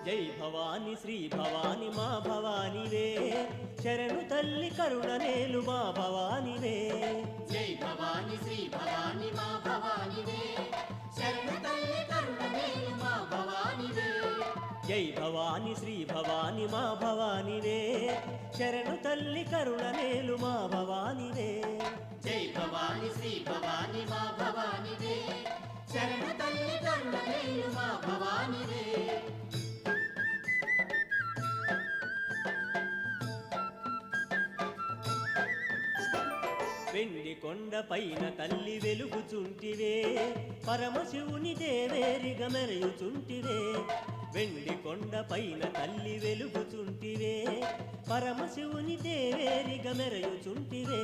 జై భవాని శ్రీ భవాని మా భవానివే శరణు తల్లి కరుణ నేలు మా భవానివే జై భవాని శ్రీ భవాని మా భవానివే శరణు తల్లి కరుణ నేలు మా భవానివే జై భవాని శ్రీ భవాని మా భవానివే శరణు తల్లి కరుణ నేలు మా భవానివే జై భవాని శ్రీ భవాని మా భవానివే శరణు తల్లి కరుణ నేలు మా భవానివే వెండి కొండ పైన తల్లి వెలుగుచుంటివే పరమశివుని దేవేరిగ మెరయుచుంటివే వెండి కొండ పైన తల్లి వెలుగుచుంటివే పరమశివుని దేవేరిగ మెరయుచుంటివే